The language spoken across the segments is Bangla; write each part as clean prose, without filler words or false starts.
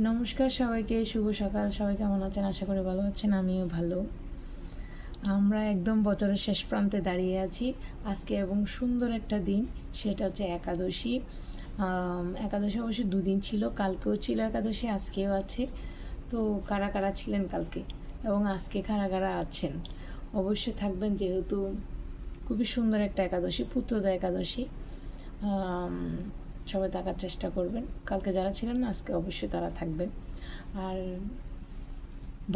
নমস্কার সবাইকে, শুভ সকাল। সবাই কেমন আছেন? আশা করি ভালো আছেন, আমিও ভালো। আমরা একদম বছরের শেষ প্রান্তে দাঁড়িয়ে আছি আজকে, এবং সুন্দর একটা দিন, সেটা হচ্ছে একাদশী। একাদশী অবশ্য দুদিন ছিল, কালকেও ছিল একাদশী, আজকেও আছে। তো কারা কারা ছিলেন কালকে এবং আজকে কারা কারা আছেন অবশ্যই থাকবেন, যেহেতু খুবই সুন্দর একটা একাদশী, পুত্রদা একাদশী। সবাই থাকার চেষ্টা করবেন। কালকে যারা ছিলেন না, আজকে অবশ্যই তারা থাকবেন। আর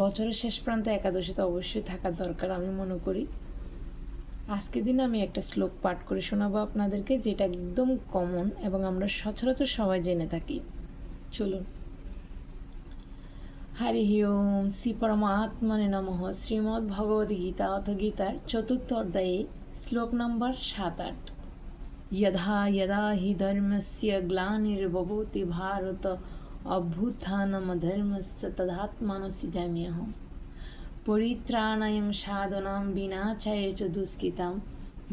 বছরের শেষ প্রান্তে একাদশী তো অবশ্যই থাকার দরকার আমি মনে করি। আজকের দিনে আমি একটা শ্লোক পাঠ করে শোনাবো আপনাদেরকে, যেটা একদম কমন এবং আমরা সচরাচর সবাই জেনে থাকি। চলুন। হরি ওম শ্রী পরমাত্মনে নমঃ। শ্রীমদ্ ভগবদ্ গীতা অথ গীতার চতুর্থ অধ্যায়ে শ্লোক নম্বর 7-8। यदा यदा हि धर्मस्य ग्लानिर्भवति भारत अभ्युत्थानमधर्मस्य तदात्मानं सृजाम्यहं परित्राणाय साधनां विनाशाय च दुष्कृतां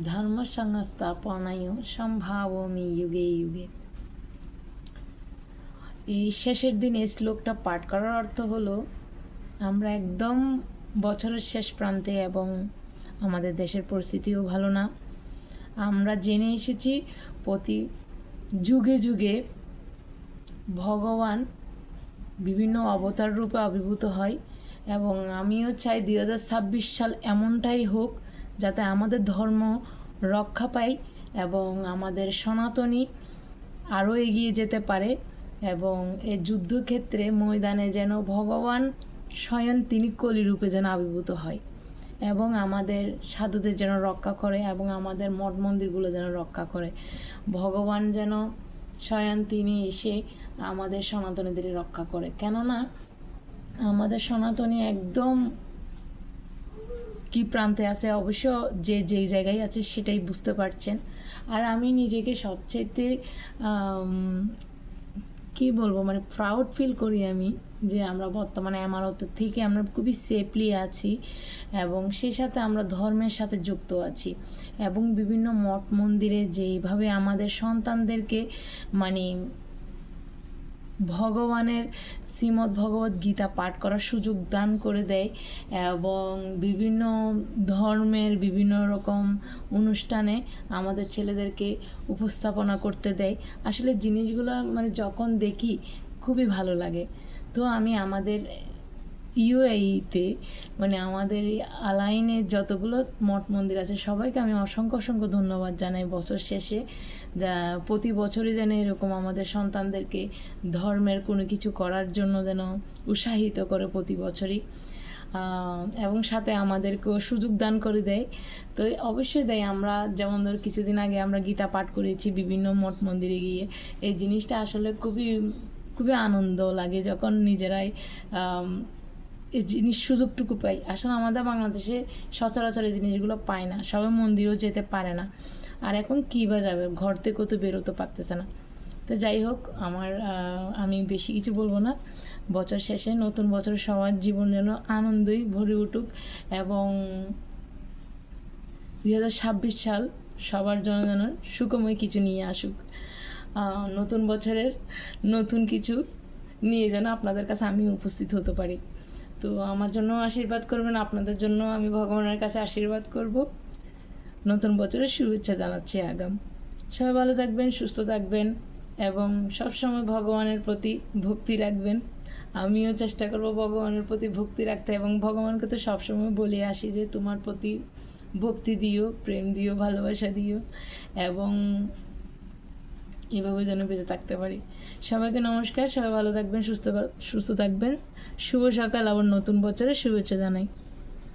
धर्मसंस्थापनाय সম্ভাবমি যুগে যুগে। এই শেষের দিনে শ্লোকটা পাঠ করার অর্থ হলো, আমরা একদম বছরের শেষ প্রান্তে এবং আমাদের দেশের পরিস্থিতিও ভালো না। আমরা জেনে এসেছি প্রতি যুগে যুগে ভগবান বিভিন্ন অবতার রূপে আবির্ভূত হয়, এবং আমিও চাই 2026 সাল এমনটাই হোক যাতে আমাদের ধর্ম রক্ষা পায় এবং আমাদের সনাতনী আরও এগিয়ে যেতে পারে, এবং এই যুদ্ধক্ষেত্রে ময়দানে যেন ভগবান স্বয়ং তিনি কলিরূপে যেন আবির্ভূত হয় এবং আমাদের সাধুদের যেন রক্ষা করে এবং আমাদের মঠ মন্দিরগুলো যেন রক্ষা করে। ভগবান যেন স্বয়ং তিনি এসে আমাদের সনাতনীদের রক্ষা করে, কেননা আমাদের সনাতনী একদম কি প্রান্তে আছে, অবশ্য যে যেই জায়গায় আছে সেটাই বুঝতে পারছেন। আর আমি নিজেকে সবচাইতে কি বলবো, মানে প্রাউড ফিল করি আমি যে আমরা বর্তমানে আমারতের থেকে আমরা খুবই সেফলি আছি, এবং সেই সাথে আমরা ধর্মের সাথে যুক্ত আছি, এবং বিভিন্ন মঠ মন্দিরে যেইভাবে আমাদের সন্তানদেরকে মানে ভগবানের শ্রীমদ্ ভগবদ্ গীতা পাঠ করার সুযোগ দান করে দেয়, এবং বিভিন্ন ধর্মের বিভিন্ন রকম অনুষ্ঠানে আমাদের ছেলেদেরকে উপস্থাপনা করতে দেয়। আসলে জিনিসগুলো মানে যখন দেখি খুবই ভালো লাগে। তো আমি আমাদের ইউএইতে মানে আমাদের এই আলাইনের যতগুলো মঠ মন্দির আছে সবাইকে আমি অসংখ্য অসংখ্য ধন্যবাদ জানাই বছর শেষে, যা প্রতি বছরই যেন এরকম আমাদের সন্তানদেরকে ধর্মের কোনো কিছু করার জন্য যেন উৎসাহিত করে প্রতি বছরই, এবং সাথে আমাদেরকেও সুযোগ দান করে দেয়। তো অবশ্যই দেয়। আমরা যেমন ধর কিছুদিন আগে আমরা গীতা পাঠ করেছি বিভিন্ন মঠ মন্দিরে গিয়ে। এই জিনিসটা আসলে খুবই খুবই আনন্দ লাগে যখন নিজেরাই এই জিনিস সুযোগটুকু পাই। আসলে আমাদের বাংলাদেশে সচরাচর এই জিনিসগুলো পায় না, সবাই মন্দিরেও যেতে পারে না, আর এখন কী বা যাবে, ঘর থেকেও তো বেরোতে পারতেছে না। তো যাই হোক, আমি বেশি কিছু বলবো না। বছর শেষে নতুন বছর সবার জীবন যেন আনন্দই ভরে উঠুক, এবং 2026 সাল সবার জন্য যেন সুখময় কিছু নিয়ে আসুক। নতুন বছরের নতুন কিছু নিয়ে যেন আপনাদের কাছে আমি উপস্থিত হতে পারি। তো আমার জন্য আশীর্বাদ করবেন, আপনাদের জন্য আমি ভগবানের কাছে আশীর্বাদ করব। নতুন বছরের শুভেচ্ছা জানাচ্ছি আগাম। সবাই ভালো থাকবেন, সুস্থ থাকবেন, এবং সবসময় ভগবানের প্রতি ভক্তি রাখবেন। আমিও চেষ্টা করব ভগবানের প্রতি ভক্তি রাখতে, এবং ভগবানকে তো সবসময় বলে আসি যে তোমার প্রতি ভক্তি দিও, প্রেম দিও, ভালোবাসা দিও, এবং এভাবে যেন বেঁচে থাকতে পারি। সবাইকে নমস্কার, সবাই ভালো থাকবেন, সুস্থ থাকবেন। শুভ সকাল, আবার নতুন বছরের শুভেচ্ছা জানাই।